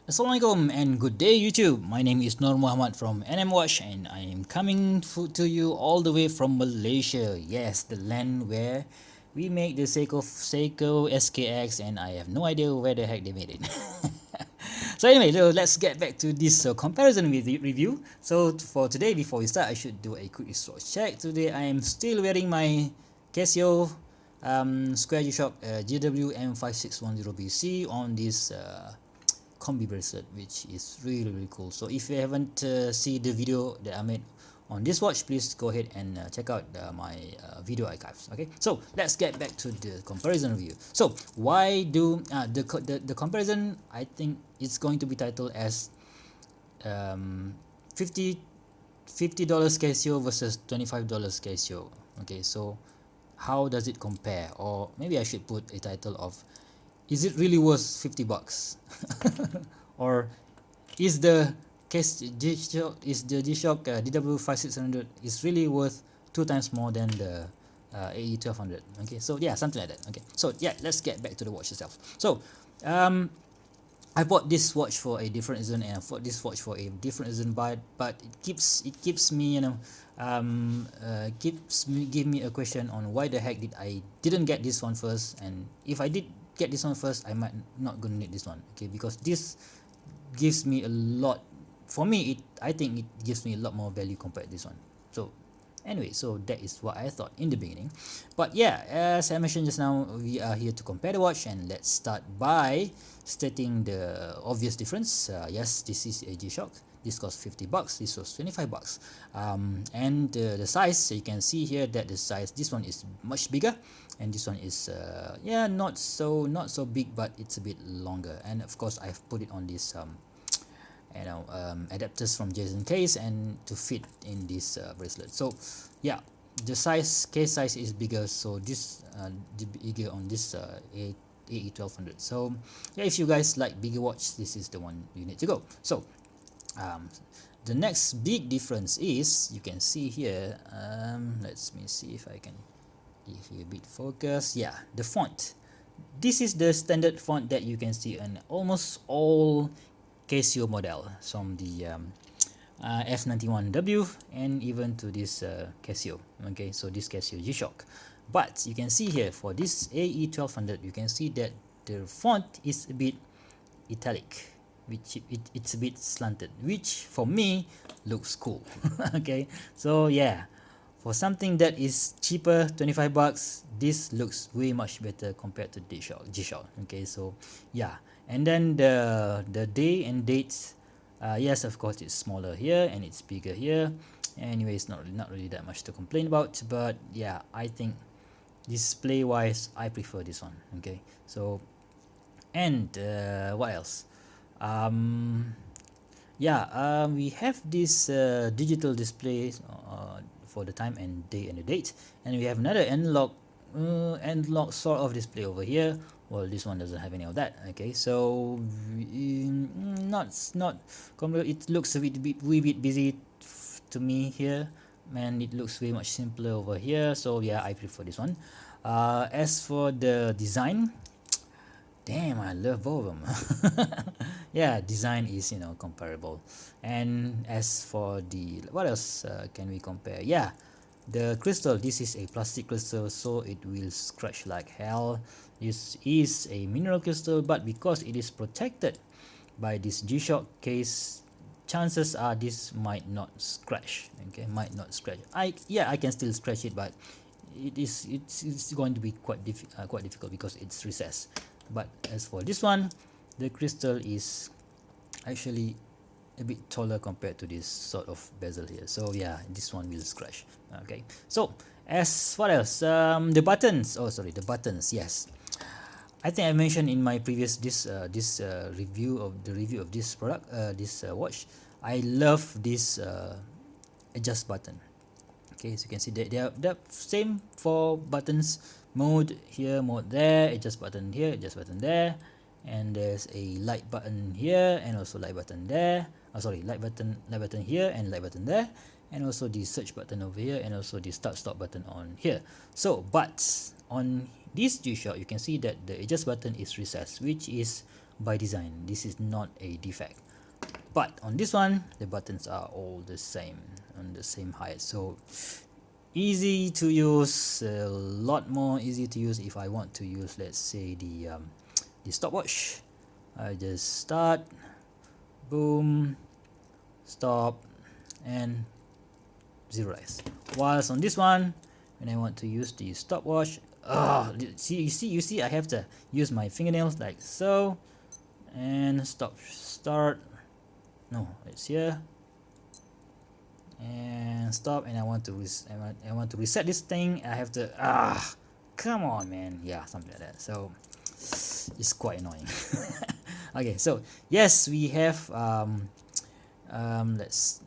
Assalamualaikum and good day YouTube. My name is Nur Muhammad from NM Watch and I am coming to you all the way from Malaysia. Yes, the land where we make the Seiko SKX and I have no idea where the heck they made it. So anyway, let's get back to this comparison with the review. So for today, before we start, I should do a quick resource check. Today I am still wearing my Casio Square G-Shock GW5600BC on this combi bracelet, which is really cool. So if you haven't seen the video that I made on this watch, please go ahead and check out my video archives. Okay, so let's get back to the comparison review. So why do the comparison, I think it's going to be titled as um, 50 $50 Casio versus $25 Casio. Okay, so how does it compare? Or maybe I should put a title of, is it really worth 50 bucks? Or is the G-Shock DW5600 is really worth 2 times more than the AE1200? Okay, so yeah, something like that. Okay, so yeah, let's get back to the watch itself. So I bought this watch for a different reason and I bought this watch for a different reason, but it keeps me, you know, give me a question on why the heck did I didn't get this one first, and if I did get this one first, I might not gonna need this one. Okay, because this gives me a lot, for me I think it gives me a lot more value compared to this one. So anyway, so that is what I thought in the beginning. But yeah, as I mentioned just now, we are here to compare the watch, and let's start by stating the obvious difference. Yes, this is a G-Shock. This cost 50 bucks, this was 25 bucks. And the size, so you can see here that the size, this one is much bigger, and this one is yeah, not so big, but it's a bit longer. And of course I've put it on this adapters from Jason case and to fit in this bracelet. So yeah, the case size is bigger, so this bigger on this AE1200. So yeah, if you guys like bigger watch, this is the one you need to go. So the next big difference is, you can see here, let me see if I can give you a bit focus. Yeah, the font. This is the standard font that you can see on almost all Casio model, from the F91W and even to this Casio. Okay, so this Casio G-Shock. But you can see here for this AE1200, you can see that the font is a bit italic, which it's a bit slanted, which for me looks cool. Okay, so yeah, for something that is cheaper, 25 bucks, this looks way much better compared to G-Shock. Okay, so yeah, and then the day and dates, yes, of course it's smaller here and it's bigger here. Anyway, it's not really that much to complain about, but yeah, I think display wise I prefer this one. Okay, so and what else? Yeah, we have this digital display for the time and day and the date, and we have another analog sort of display over here. Well, this one doesn't have any of that. Okay, so not it looks a wee bit busy to me here, and it looks way much simpler over here. So yeah, I prefer this one. As for the design, damn, I love both of them. Yeah, design is, you know, comparable. And as for the, what else can we compare? Yeah, the crystal, this is a plastic crystal, so it will scratch like hell. This is a mineral crystal, but because it is protected by this G-Shock case, chances are this might not scratch. Okay, might not scratch. I can still scratch it, but it's going to be quite difficult because it's recessed. But as for this one, the crystal is actually a bit taller compared to this sort of bezel here. So yeah, this one will scratch. Okay, so as what else? The buttons. Oh, sorry, the buttons. Yes, I think I mentioned in my previous review of this product, this watch. I love this adjust button. Okay, so you can see that they are the same for buttons. Mode here, mode there, adjust button here, adjust button there, and there's a light button here and also light button there. Sorry, light button here and light button there, and also the search button over here, and also the start stop button on here. So but on this G-Shock, you can see that the adjust button is recessed, which is by design. This is not a defect. But on this one, the buttons are all the same, on the same height. So easy to use, a lot more easy to use. If I want to use, let's say, the stopwatch, I just start, boom, stop, and 0x. Whilst on this one, when I want to use the stopwatch, you see I have to use my fingernails like so, and start, no, it's here, and stop, and I want to reset this thing. I have to, come on man, yeah, something like that. So it's quite annoying. Okay, so yes, we have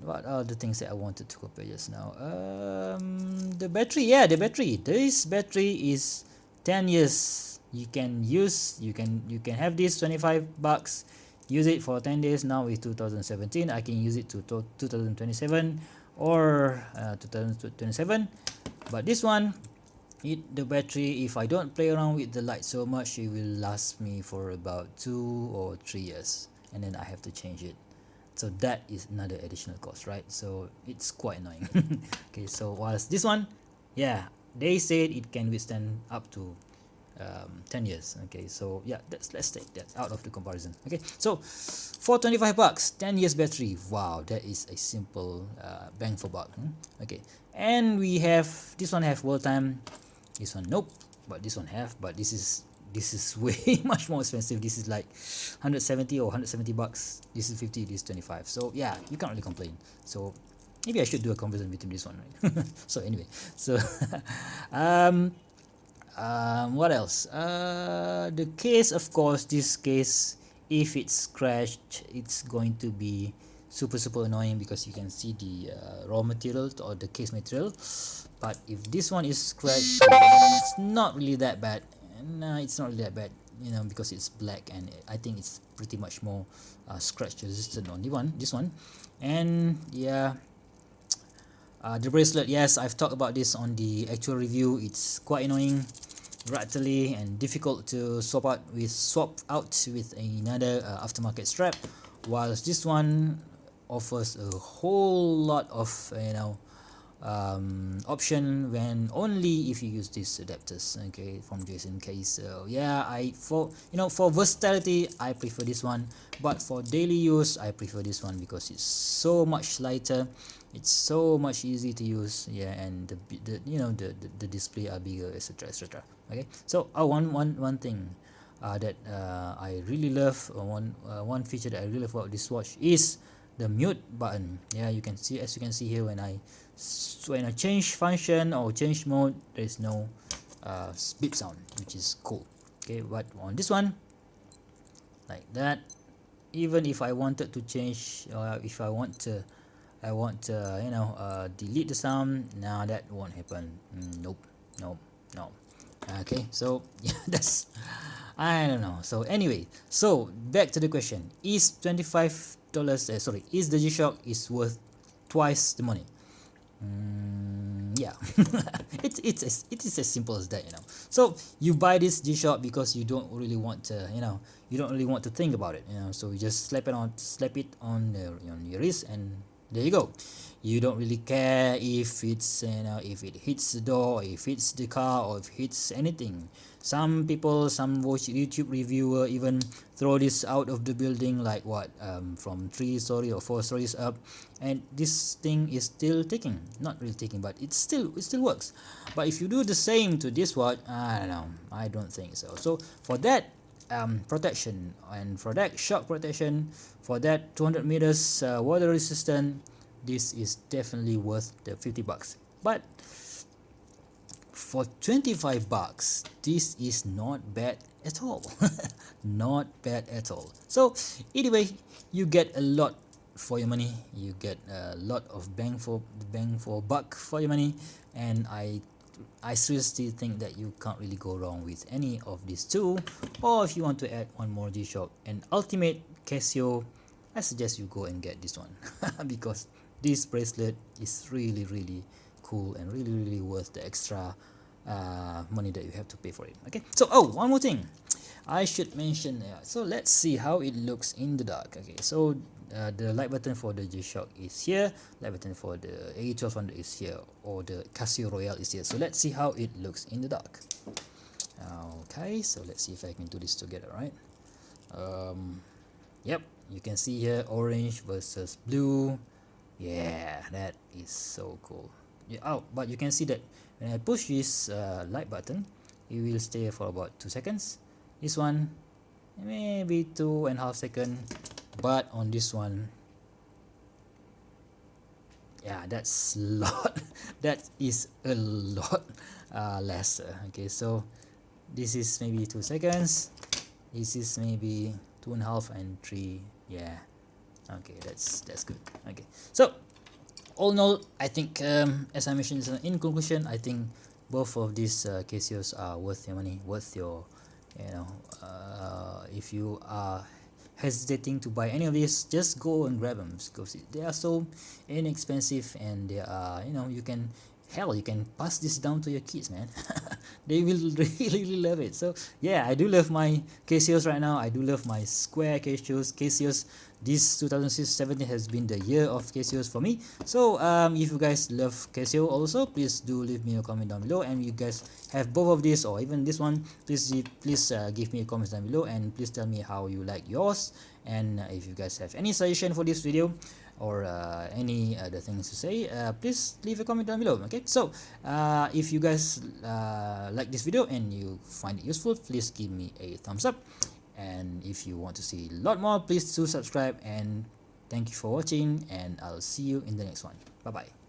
what are the things that I wanted to compare just now? The battery, yeah, the battery. This battery is 10 years. You can have this 25 bucks, use it for 10 days. Now with 2017, I can use it to 2027 or 2027. But this one, the battery, if I don't play around with the light so much, it will last me for about 2 or 3 years, and then I have to change it. So that is another additional cost, right? So it's quite annoying. Okay, so whilst this one, yeah, they said it can withstand up to 10 years. Okay, so yeah, let's take that out of the comparison. Okay, so for 25 bucks, 10 years battery, wow, that is a simple bang for buck. Okay, and we have this one, have world time, this one nope, but this one have, but this is way much more expensive. This is like 170 or 170 bucks. This is 50, this is 25. So yeah, you can't really complain. So maybe I should do a comparison between this one, right? So anyway, so what else? The case, of course, this case, if it's scratched, it's going to be super annoying, because you can see the raw material or the case material. But if this one is scratched, it's not really that bad. No, it's not really that bad, you know, because it's black, and I think it's pretty much more scratch resistant on this one. And yeah, the bracelet, yes, I've talked about this on the actual review. It's quite annoying, rattly, and difficult to swap out with another aftermarket strap, whilst this one offers a whole lot of option, when only if you use these adapters, okay, from Jason case. So yeah, for versatility, I prefer this one, but for daily use, I prefer this one, because it's so much lighter, it's so much easy to use, yeah, and the display are bigger, etc. Okay, so one thing that I really love, one feature that I really love about this watch is the mute button. Yeah, you can see, as you can see here, when I change function or change mode, there is no beep sound, which is cool. Okay, but on this one, like that, even if I wanted to change, if I want to delete the sound, now that won't happen. Nope. Okay, so yeah, that's, I don't know. So anyway, so back to the question: is $25? Is the G-Shock is worth twice the money? Yeah, it is as simple as that, So you buy this G-Shock because you don't really want to, think about it, So you just slap it on your wrist, and there you go. You don't really care if it's if it hits the door, or if it's the car, or if it hits anything. Some YouTube reviewer even throw this out of the building, like from 3 stories or 4 stories up, and this thing is still ticking. Not really ticking, but it still works. But if you do the same to this watch, I don't know, I don't think so. So for that protection, and for that shock protection, for that 200 meters water resistant, this is definitely worth the 50 bucks. But for 25 bucks, this is not bad at all. Not bad at all. So anyway, you get a lot for your money. You get a lot of bang for buck for your money, and I seriously think that you can't really go wrong with any of these two. Or if you want to add one more G-Shock, and ultimate Casio, I suggest you go and get this one because this bracelet is really cool, and really worth the extra money that you have to pay for it. Okay, so one more thing, I should mention, so let's see how it looks in the dark. Okay, so the light button for the gshock is here, light button for the AE1200 is here, or the Casio Royale is here. So let's see how it looks in the dark. Okay, so let's see if I can do this together, right? Yep, you can see here orange versus blue. Yeah, that is so cool. Yeah, oh, but you can see that when I push this light button, it will stay for about 2 seconds. This one maybe 2.5 seconds, but on this one, yeah, that's a lot. That is a lot lesser. Okay, so this is maybe 2 seconds, this is maybe 2.5 and 3. Yeah, okay, that's good. Okay, so all in all, I think as I mentioned in conclusion, I think both of these Casios are worth your money, worth your, you know, if you are hesitating to buy any of these, just go and grab them because they are so inexpensive, and they are, you know, you can, hell, you can pass this down to your kids, man. They will really love it. So yeah, I do love my Casios right now. I do love my square Casios. This 2017 has been the year of Casios for me. So if you guys love Casio also, please do leave me a comment down below. And you guys have both of these or even this one, please give me a comment down below, and please tell me how you like yours. And if you guys have any suggestion for this video, or any other things to say, please leave a comment down below. Okay, so if you guys like this video and you find it useful, please give me a thumbs up, and if you want to see a lot more, please do subscribe. And thank you for watching, and I'll see you in the next one. Bye bye.